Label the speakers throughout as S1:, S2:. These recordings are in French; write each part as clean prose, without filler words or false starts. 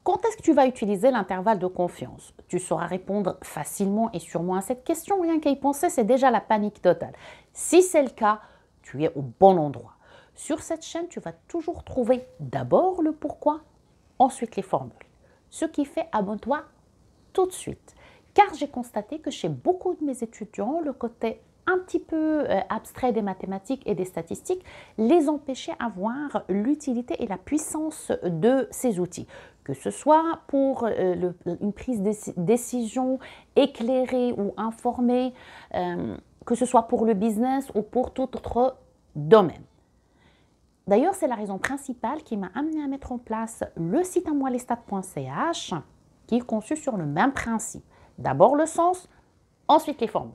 S1: Quand est-ce que tu vas utiliser l'intervalle de confiance? Tu sauras répondre facilement et sûrement à cette question. Rien qu'à y penser, c'est déjà la panique totale. Si c'est le cas, tu es au bon endroit. Sur cette chaîne, tu vas toujours trouver d'abord le pourquoi, ensuite les formules. Ce qui fait, abonne-toi tout de suite. Car j'ai constaté que chez beaucoup de mes étudiants, le côté un petit peu abstrait des mathématiques et des statistiques les empêchait d'avoir l'utilité et la puissance de ces outils. Que ce soit pour une prise de décision éclairée ou informée, que ce soit pour le business ou pour tout autre domaine. D'ailleurs, c'est la raison principale qui m'a amené à mettre en place le site amoilestat.ch qui est conçu sur le même principe. D'abord le sens, ensuite les formules.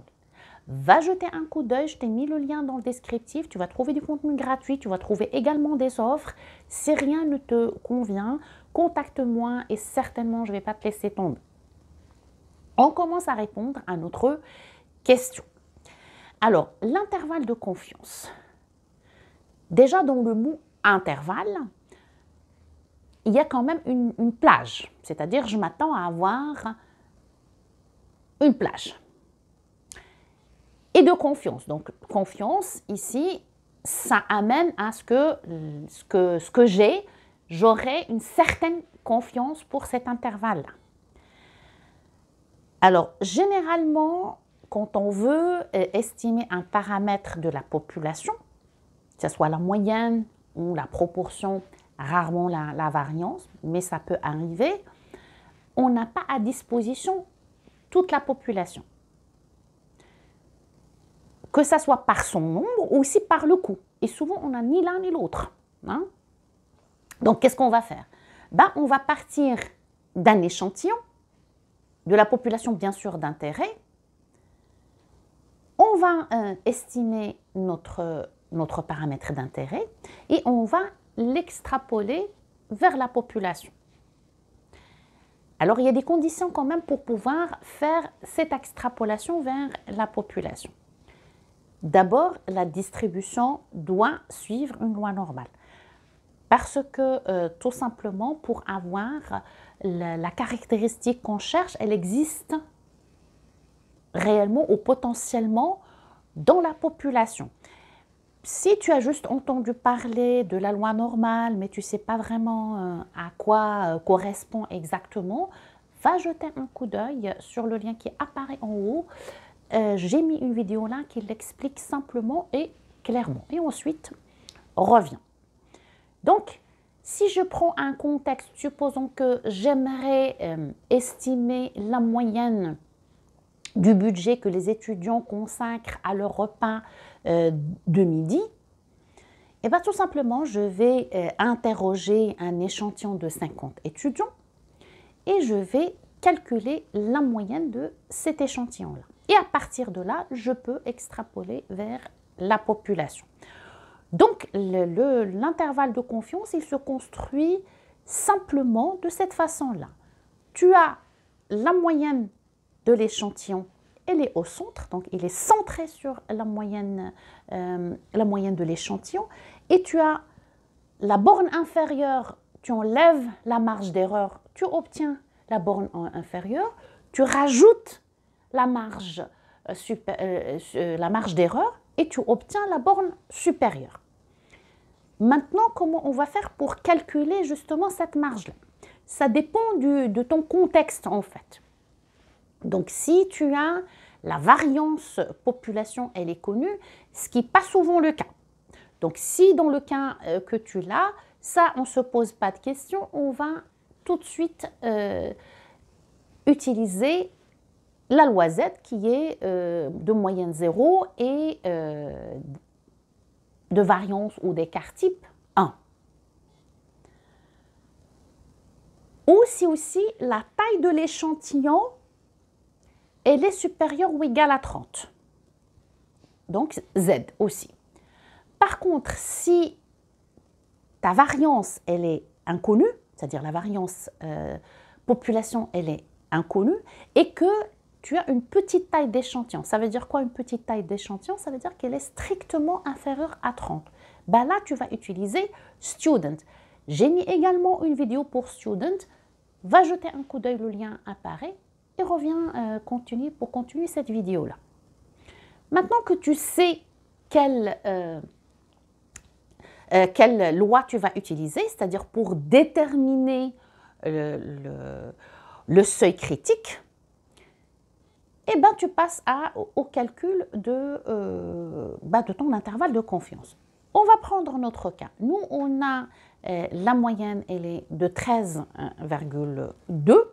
S1: Va jeter un coup d'œil, je t'ai mis le lien dans le descriptif, tu vas trouver du contenu gratuit, tu vas trouver également des offres. Si rien ne te convient, contacte-moi et certainement je ne vais pas te laisser tomber. On commence à répondre à notre question. Alors, l'intervalle de confiance. Déjà dans le mot intervalle, il y a quand même une plage, c'est-à-dire je m'attends à avoir une plage. Et de confiance. Donc, confiance, ici, ça amène à ce que j'aurai une certaine confiance pour cet intervalle-là. Alors, généralement, quand on veut estimer un paramètre de la population, que ce soit la moyenne ou la proportion, rarement la variance, mais ça peut arriver, on n'a pas à disposition toute la population. Que ça soit par son nombre ou aussi par le coût. Et souvent, on n'a ni l'un ni l'autre. Hein? Donc, qu'est-ce qu'on va faire? On va partir d'un échantillon, de la population bien sûr d'intérêt. On va estimer notre paramètre d'intérêt et on va l'extrapoler vers la population. Alors, il y a des conditions quand même pour pouvoir faire cette extrapolation vers la population. D'abord, la distribution doit suivre une loi normale. Parce que, tout simplement, pour avoir la caractéristique qu'on cherche, elle existe réellement ou potentiellement dans la population. Si tu as juste entendu parler de la loi normale, mais tu ne sais pas vraiment à quoi correspond exactement, va jeter un coup d'œil sur le lien qui apparaît en haut. J'ai mis une vidéo là qui l'explique simplement et clairement. Et ensuite, reviens. Donc, si je prends un contexte, supposons que j'aimerais estimer la moyenne du budget que les étudiants consacrent à leur repas de midi, et bien tout simplement, je vais interroger un échantillon de 50 étudiants et je vais calculer la moyenne de cet échantillon-là. Et à partir de là, je peux extrapoler vers la population. Donc, l'intervalle de confiance, il se construit simplement de cette façon-là. Tu as la moyenne de l'échantillon, elle est au centre, donc il est centré sur la moyenne de l'échantillon. Et tu as la borne inférieure, tu enlèves la marge d'erreur, tu obtiens la borne inférieure, tu rajoutes la marge d'erreur et tu obtiens la borne supérieure. Maintenant, comment on va faire pour calculer justement cette marge-là? Ça dépend de ton contexte en fait. Donc, si tu as la variance population, elle est connue, ce qui n'est pas souvent le cas. Donc, si dans le cas que tu l'as, ça, on ne se pose pas de questions, on va tout de suite utiliser la loi Z qui est de moyenne 0 et de variance ou d'écart type 1. Ou si aussi la taille de l'échantillon, elle est supérieure ou égale à 30. Donc Z aussi. Par contre, si ta variance, elle est inconnue, c'est-à-dire la variance population, elle est inconnue, et que tu as une petite taille d'échantillon. Ça veut dire quoi une petite taille d'échantillon? Ça veut dire qu'elle est strictement inférieure à 30. Là, tu vas utiliser Student. J'ai mis également une vidéo pour Student. va jeter un coup d'œil, le lien apparaît et reviens pour continuer cette vidéo-là. Maintenant que tu sais quelle loi tu vas utiliser, c'est-à-dire pour déterminer le seuil critique, eh ben, tu passes au calcul de ton intervalle de confiance. On va prendre notre cas. Nous, on a la moyenne, elle est de 13,2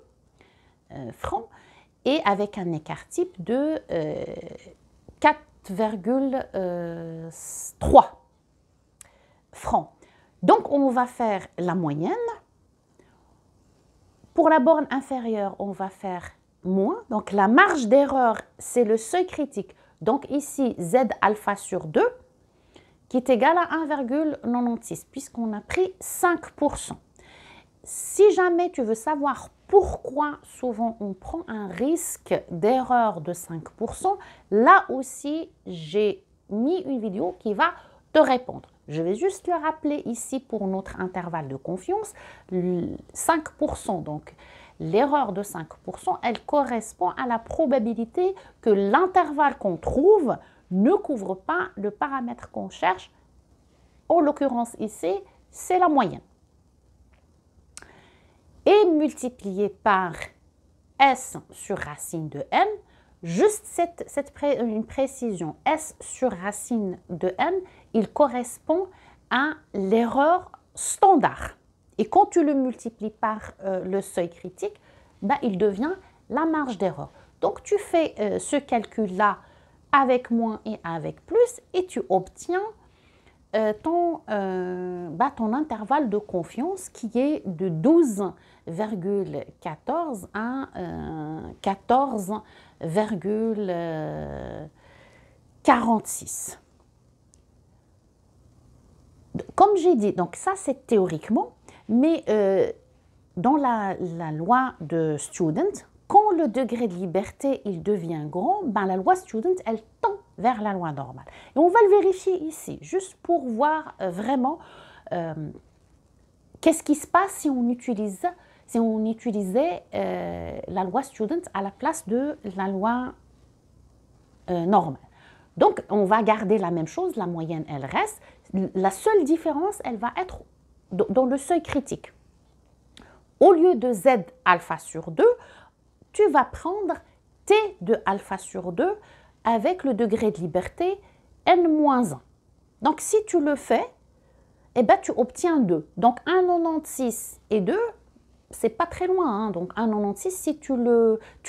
S1: francs et avec un écart type de 4,3 francs. Donc, on va faire la moyenne. Pour la borne inférieure, on va faire moins. Donc, la marge d'erreur, c'est le seuil critique. Donc, ici, Z alpha sur 2, qui est égal à 1,96, puisqu'on a pris 5%. Si jamais tu veux savoir pourquoi souvent on prend un risque d'erreur de 5%, là aussi, j'ai mis une vidéo qui va te répondre. Je vais juste le rappeler ici pour notre intervalle de confiance, 5%. Donc, l'erreur de 5%, elle correspond à la probabilité que l'intervalle qu'on trouve ne couvre pas le paramètre qu'on cherche. En l'occurrence ici, c'est la moyenne. Et multiplié par S sur racine de n, juste une précision, S sur racine de n, il correspond à l'erreur standard. Et quand tu le multiplies par le seuil critique, ben, il devient la marge d'erreur. Donc, tu fais ce calcul-là avec moins et avec plus et tu obtiens ton intervalle de confiance qui est de 12,14 à 14,46. Comme j'ai dit, donc ça c'est théoriquement, mais dans la loi de Student, quand le degré de liberté il devient grand, ben, la loi Student elle tend vers la loi normale. Et on va le vérifier ici, juste pour voir vraiment qu'est-ce qui se passe si on utilisait la loi Student à la place de la loi normale. Donc, on va garder la même chose, la moyenne, elle reste. La seule différence, elle va être dans le seuil critique. Au lieu de Z alpha sur 2, tu vas prendre T de alpha sur 2 avec le degré de liberté n-1. Donc, si tu le fais, eh ben, tu obtiens 2. Donc, 1,96 et 2, c'est pas très loin. Hein. Donc, 1,96, si tu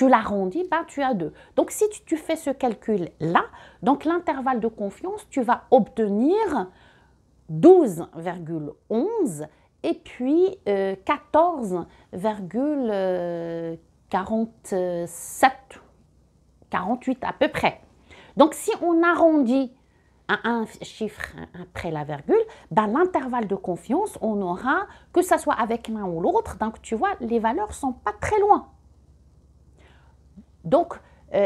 S1: l'arrondis, ben, tu as 2. Donc, si tu fais ce calcul-là, donc l'intervalle de confiance, tu vas obtenir 12,11 et puis 14,47, 48 à peu près. Donc, si on arrondit à un chiffre après la virgule, ben, l'intervalle de confiance, on aura, que ce soit avec l'un ou l'autre, donc tu vois, les valeurs ne sont pas très loin. Donc,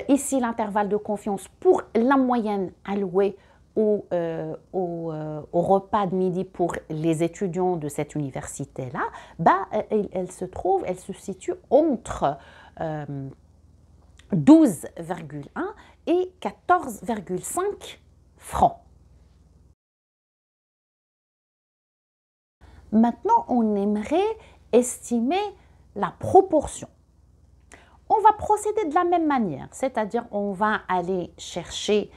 S1: ici, l'intervalle de confiance pour la moyenne allouée au repas de midi pour les étudiants de cette université-là, ben, elle se situe entre 12,1 et 14,5 francs. Maintenant, on aimerait estimer la proportion. On va procéder de la même manière, c'est-à-dire on va aller chercher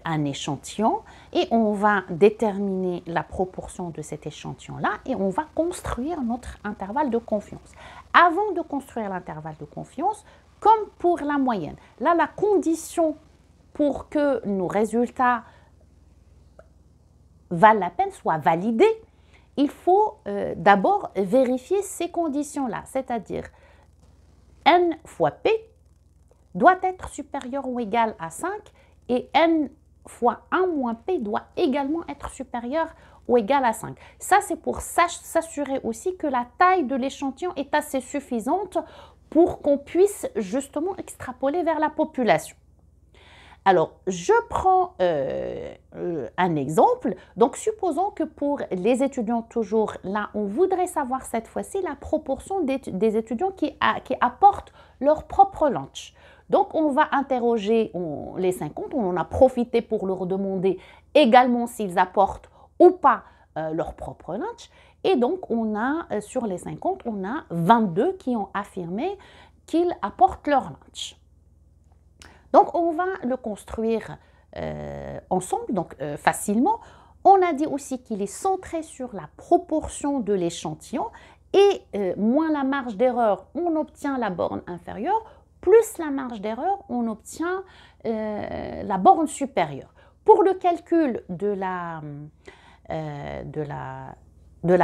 S1: un échantillon et on va déterminer la proportion de cet échantillon-là et on va construire notre intervalle de confiance. Avant de construire l'intervalle de confiance, comme pour la moyenne, là la condition pour que nos résultats valent la peine, soient validés, il faut d'abord vérifier ces conditions-là, c'est-à-dire n fois p doit être supérieur ou égal à 5 et n fois 1 moins p doit également être supérieur ou égal à 5. Ça, c'est pour s'assurer aussi que la taille de l'échantillon est assez suffisante pour qu'on puisse justement extrapoler vers la population. Alors, je prends un exemple. Donc, supposons que pour les étudiants, toujours là, on voudrait savoir cette fois-ci la proportion des étudiants qui apportent leur propre lunch. Donc, on va interroger les 50. On en a profité pour leur demander également s'ils apportent ou pas leur propre lunch. Et donc, on a, sur les 50, on a 22 qui ont affirmé qu'ils apportent leur lunch. Donc, on va le construire ensemble, donc facilement. On a dit aussi qu'il est centré sur la proportion de l'échantillon et moins la marge d'erreur, on obtient la borne inférieure, plus la marge d'erreur, on obtient la borne supérieure. Pour le calcul de la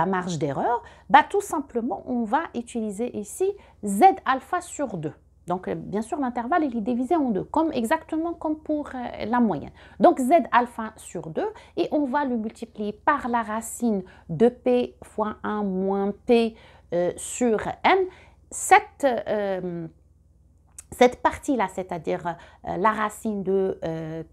S1: marge d'erreur, bah, tout simplement, on va utiliser ici Z alpha sur 2. Donc, bien sûr, l'intervalle, il est divisé en deux, exactement comme pour la moyenne. Donc, Z alpha sur 2, et on va le multiplier par la racine de P fois 1 moins P sur N. Cette partie-là, c'est-à-dire la racine de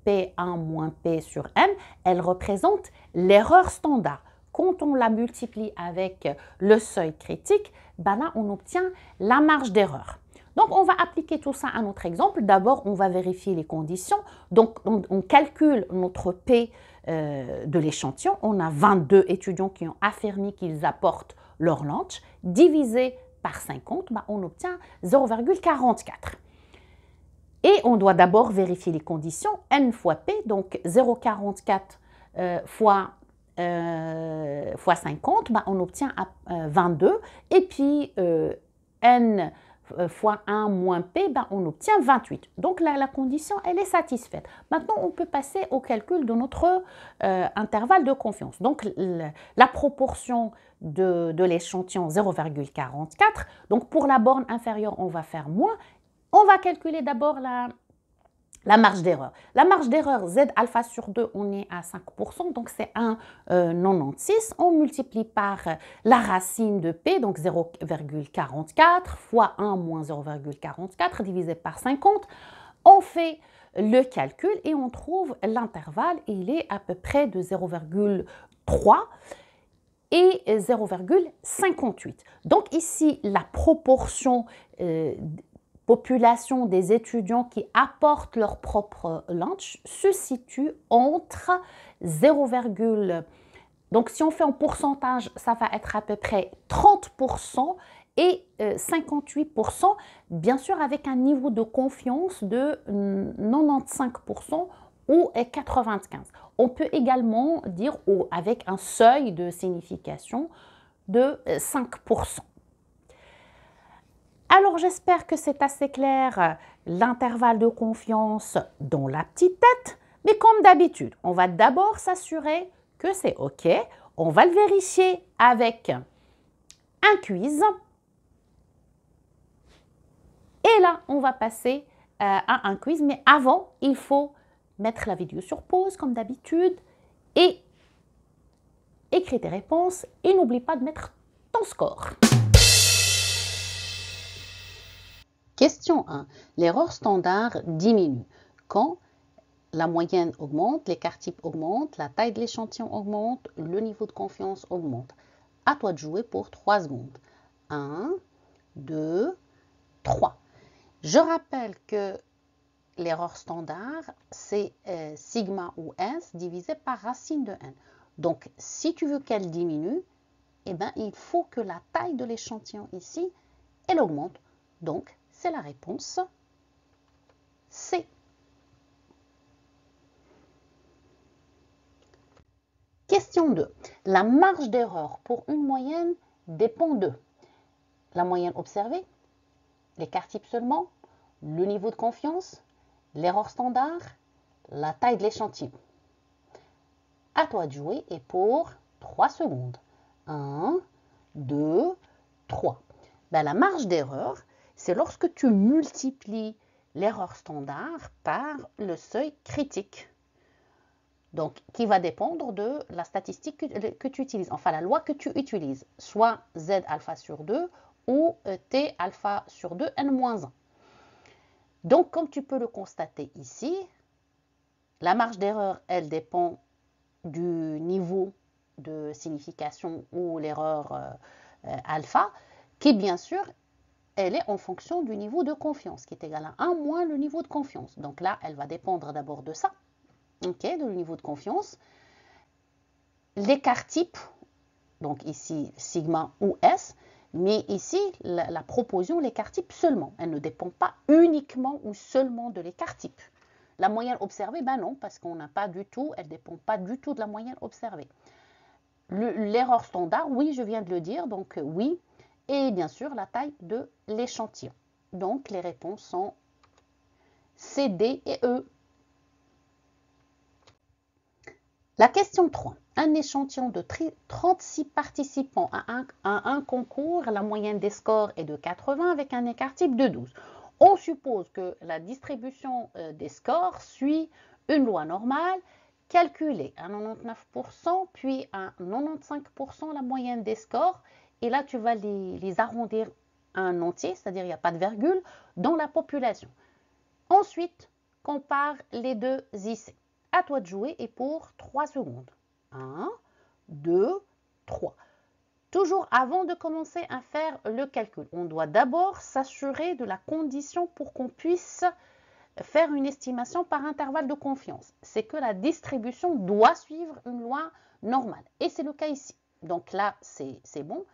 S1: P1 moins P sur N, elle représente l'erreur standard. Quand on la multiplie avec le seuil critique, ben là, on obtient la marge d'erreur. Donc, on va appliquer tout ça à notre exemple. D'abord, on va vérifier les conditions. Donc, on calcule notre P de l'échantillon. On a 22 étudiants qui ont affirmé qu'ils apportent leur lunch. Divisé par 50, ben, on obtient 0,44. Et on doit d'abord vérifier les conditions. N fois P, donc 0,44 fois 50, ben, on obtient 22. Et puis, N fois 1 moins P, ben, on obtient 28. Donc, la condition, elle est satisfaite. Maintenant, on peut passer au calcul de notre intervalle de confiance. Donc, la proportion de l'échantillon 0,44. Donc, pour la borne inférieure, on va faire moins. On va calculer d'abord la marge d'erreur. La marge d'erreur, Z alpha sur 2, on est à 5%, donc c'est 1,96. On multiplie par la racine de P, donc 0,44 fois 1 moins 0,44 divisé par 50. On fait le calcul et on trouve l'intervalle, il est à peu près de 0,3 et 0,58. Donc ici, la proportion population des étudiants qui apportent leur propre lunch se situe entre 0, donc si on fait en pourcentage, ça va être à peu près 30% et 58%, bien sûr avec un niveau de confiance de 95% ou 95%. On peut également dire avec un seuil de signification de 5%. Alors, j'espère que c'est assez clair, l'intervalle de confiance dans la petite tête. Mais comme d'habitude, on va d'abord s'assurer que c'est OK. On va le vérifier avec un quiz. Et là, on va passer à un quiz. Mais avant, il faut mettre la vidéo sur pause, comme d'habitude, et écrire tes réponses. Et n'oublie pas de mettre ton score. Question 1. L'erreur standard diminue quand la moyenne augmente, l'écart type augmente, la taille de l'échantillon augmente, le niveau de confiance augmente. À toi de jouer pour 3 secondes. 1, 2, 3. Je rappelle que l'erreur standard, c'est sigma ou S divisé par racine de n. Donc, si tu veux qu'elle diminue, eh ben, il faut que la taille de l'échantillon ici, elle augmente. Donc, c'est la réponse C. Question 2. La marge d'erreur pour une moyenne dépend de la moyenne observée, l'écart type seulement, le niveau de confiance, l'erreur standard, la taille de l'échantillon. À toi de jouer et pour 3 secondes. 1, 2, 3. Ben, la marge d'erreur, c'est lorsque tu multiplies l'erreur standard par le seuil critique. Donc, qui va dépendre de la statistique que tu utilises, enfin la loi que tu utilises, soit Z alpha sur 2 ou T alpha sur 2 N-1. Donc, comme tu peux le constater ici, La marge d'erreur, elle dépend du niveau de signification ou l'erreur alpha, qui bien sûr, elle est en fonction du niveau de confiance, qui est égal à 1 moins le niveau de confiance. Donc là, elle va dépendre d'abord de ça, okay, de le niveau de confiance. L'écart type, donc ici sigma ou S, mais ici la proposition, l'écart type seulement. Elle ne dépend pas uniquement ou seulement de l'écart type. La moyenne observée, ben non, parce qu'on n'a pas du tout, elle ne dépend pas du tout de la moyenne observée. L'erreur standard, oui, je viens de le dire, donc oui. Et bien sûr, la taille de l'échantillon. Donc, les réponses sont C, D et E. La question 3. Un échantillon de 36 participants à un concours, la moyenne des scores est de 80 avec un écart type de 12. On suppose que la distribution des scores suit une loi normale, calculée à 99%, puis à 95% la moyenne des scores. Et là, tu vas les arrondir à un entier, c'est-à-dire il n'y a pas de virgule, dans la population. Ensuite, compare les deux IC. À toi de jouer et pour 3 secondes. 1, 2, 3. Toujours avant de commencer à faire le calcul, on doit d'abord s'assurer de la condition pour qu'on puisse faire une estimation par intervalle de confiance. C'est que la distribution doit suivre une loi normale. Et c'est le cas ici. Donc là, c'est bon.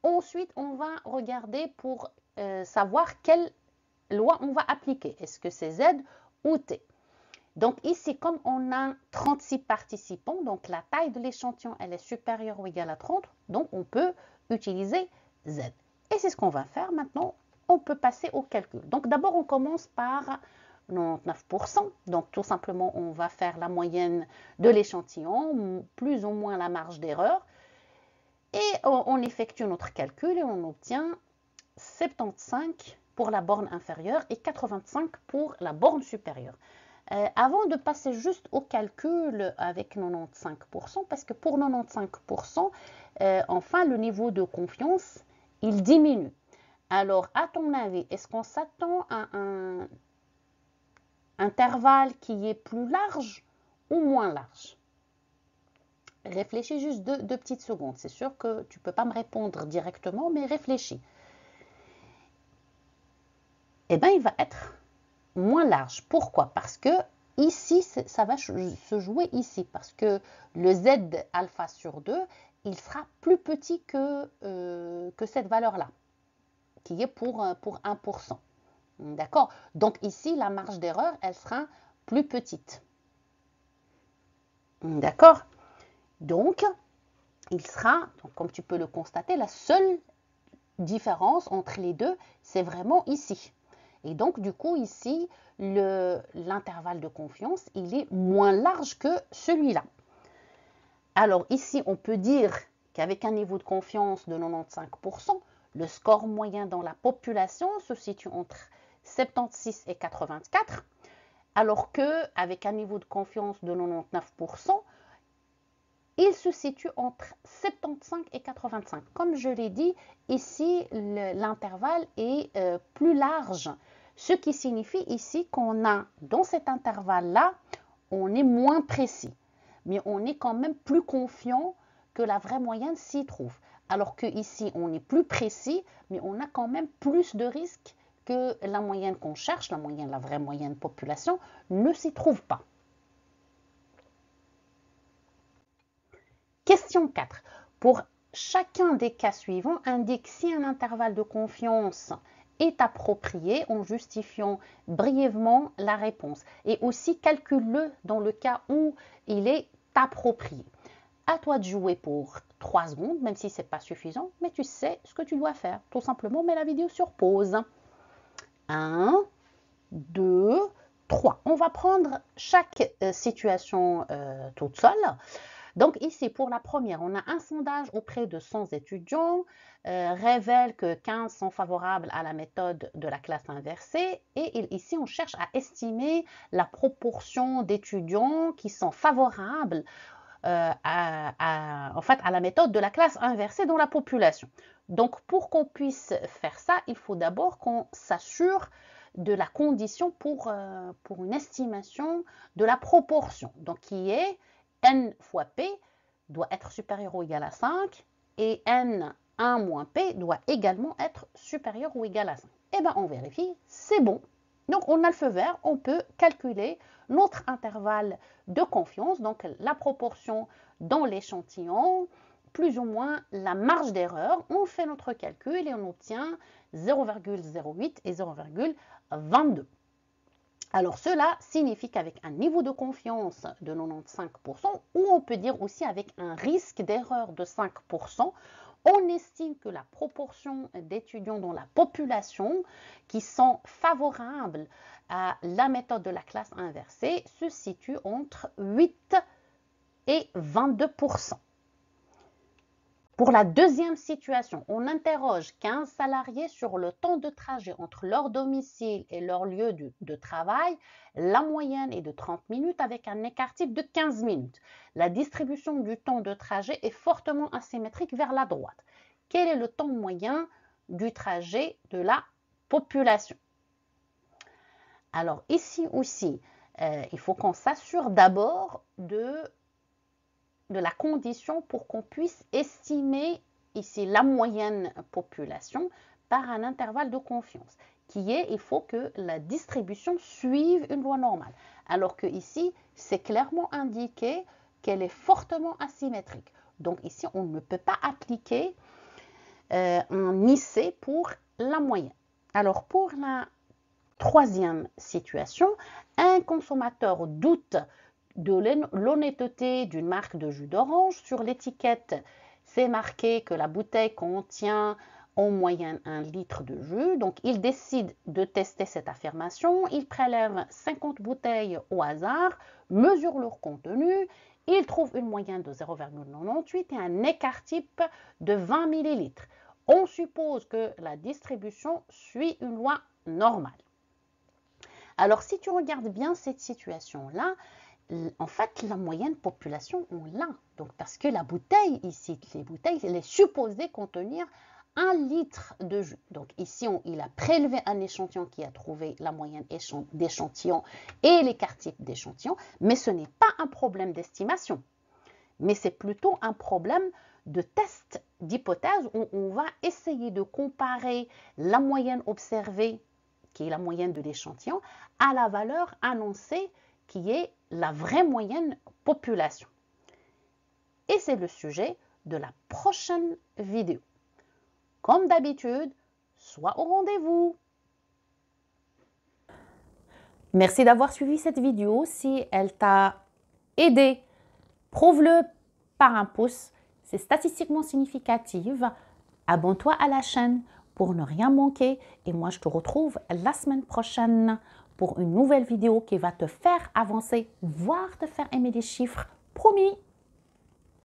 S1: Ensuite, on va regarder pour savoir quelle loi on va appliquer. Est-ce que c'est Z ou T? Donc ici, comme on a 36 participants, donc la taille de l'échantillon, elle est supérieure ou égale à 30, donc on peut utiliser Z. Et c'est ce qu'on va faire maintenant. On peut passer au calcul. Donc d'abord, on commence par 99%. Donc tout simplement, on va faire la moyenne de l'échantillon, plus ou moins la marge d'erreur. Et on effectue notre calcul et on obtient 75 pour la borne inférieure et 85 pour la borne supérieure. Avant de passer juste au calcul avec 95%, parce que pour 95%, enfin, le niveau de confiance, il diminue. Alors, à ton avis, est-ce qu'on s'attend à un intervalle qui est plus large ou moins large? Réfléchis juste deux petites secondes. C'est sûr que tu ne peux pas me répondre directement, mais réfléchis. Eh bien, il va être moins large. Pourquoi? Parce que ici, ça va se jouer ici, parce que le Z alpha sur 2, il sera plus petit que cette valeur-là, qui est pour 1%. D'accord? Donc ici, la marge d'erreur, elle sera plus petite. D'accord? Donc, il sera, donc, comme tu peux le constater, la seule différence entre les deux, c'est vraiment ici. Et donc, du coup, ici, l'intervalle de confiance, il est moins large que celui-là. Alors, ici, on peut dire qu'avec un niveau de confiance de 95%, le score moyen dans la population se situe entre 76 et 84, alors qu'avec un niveau de confiance de 99%, il se situe entre 75 et 85. Comme je l'ai dit, ici, l'intervalle est plus large. Ce qui signifie ici qu'on a, dans cet intervalle-là, on est moins précis. Mais on est quand même plus confiant que la vraie moyenne s'y trouve. Alors qu'ici, on est plus précis, mais on a quand même plus de risques que la moyenne qu'on cherche, la vraie moyenne population, ne s'y trouve pas. Question 4. Pour chacun des cas suivants, indique si un intervalle de confiance est approprié en justifiant brièvement la réponse. Et aussi, calcule-le dans le cas où il est approprié. À toi de jouer pour 3 secondes, même si ce n'est pas suffisant, mais tu sais ce que tu dois faire. Tout simplement, mets la vidéo sur pause. 1, 2, 3. On va prendre chaque situation toute seule. Donc ici, pour la première, on a un sondage auprès de 100 étudiants, révèle que 15 sont favorables à la méthode de la classe inversée. Et ici, on cherche à estimer la proportion d'étudiants qui sont favorables en fait, à la méthode de la classe inversée dans la population. Donc, pour qu'on puisse faire ça, il faut d'abord qu'on s'assure de la condition pour une estimation de la proportion. Donc, qui est n fois p doit être supérieur ou égal à 5 et n1 moins p doit également être supérieur ou égal à 5. Eh bien, on vérifie, c'est bon. Donc, on a le feu vert, on peut calculer notre intervalle de confiance, donc la proportion dans l'échantillon, plus ou moins la marge d'erreur. On fait notre calcul et on obtient 0,08 et 0,22. Alors, cela signifie qu'avec un niveau de confiance de 95%, ou on peut dire aussi avec un risque d'erreur de 5%, on estime que la proportion d'étudiants dans la population qui sont favorables à la méthode de la classe inversée se situe entre 8 et 22%. Pour la deuxième situation, on interroge 15 salariés sur le temps de trajet entre leur domicile et leur lieu de travail. La moyenne est de 30 minutes avec un écart type de 15 minutes. La distribution du temps de trajet est fortement asymétrique vers la droite. Quel est le temps moyen du trajet de la population? Alors ici aussi, il faut qu'on s'assure d'abord de la condition pour qu'on puisse estimer ici la moyenne population par un intervalle de confiance, qui est, il faut que la distribution suive une loi normale. Alors que ici, c'est clairement indiqué qu'elle est fortement asymétrique. Donc ici, on ne peut pas appliquer un IC pour la moyenne. Alors pour la troisième situation, un consommateur doute de l'honnêteté d'une marque de jus d'orange. Sur l'étiquette, c'est marqué que la bouteille contient en moyenne 1 litre de jus. Donc, il décide de tester cette affirmation. Il prélève 50 bouteilles au hasard, mesure leur contenu. Il trouve une moyenne de 0,98 et un écart type de 20 millilitres. On suppose que la distribution suit une loi normale. Alors, si tu regardes bien cette situation-là, en fait, la moyenne population, on l'a. Donc, parce que la bouteille ici, les bouteilles, elle est supposée contenir 1 litre de jus. Donc, ici, il a prélevé un échantillon qui a trouvé la moyenne d'échantillon et l'écart type d'échantillon, mais ce n'est pas un problème d'estimation. Mais c'est plutôt un problème de test d'hypothèse où on va essayer de comparer la moyenne observée, qui est la moyenne de l'échantillon, à la valeur annoncée, qui est la vraie moyenne population. Et c'est le sujet de la prochaine vidéo. Comme d'habitude, sois au rendez-vous. Merci d'avoir suivi cette vidéo. Si elle t'a aidé, prouve-le par un pouce. C'est statistiquement significatif. Abonne-toi à la chaîne pour ne rien manquer. Et moi, je te retrouve la semaine prochaine pour une nouvelle vidéo qui va te faire avancer, voire te faire aimer les chiffres. Promis!